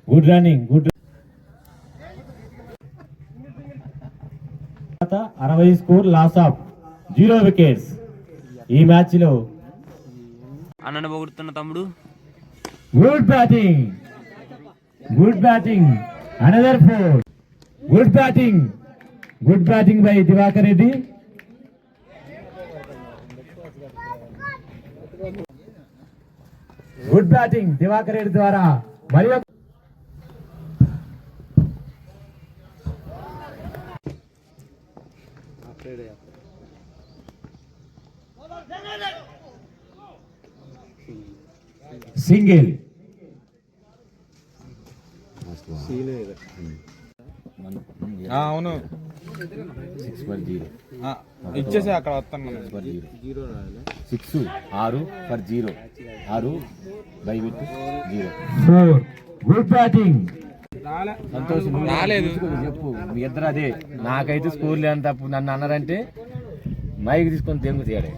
Good running, good. 60 score, loss of 0 wickets. ఈ match లో అన్నను పొగుడుతున్న తమ్ముడు. Good batting, good batting, another 4. Good batting, good batting by Divakar Reddy. Good batting Divakar Reddy ద్వారా మరియు సింగిల్. అవును, 6 for 0. ఇచ్చేసి అక్కడ వస్తాను. 6 6 for 0, 6 by with 0. 4. Good batting. సంతోషం రాలేదు. చెప్పు మీ ఇద్దరు అదే. నాకైతే స్కోర్ లేని తప్పు. నన్ను అన్నారంటే మైక్ తీసుకొని తెంగు తీయాలి.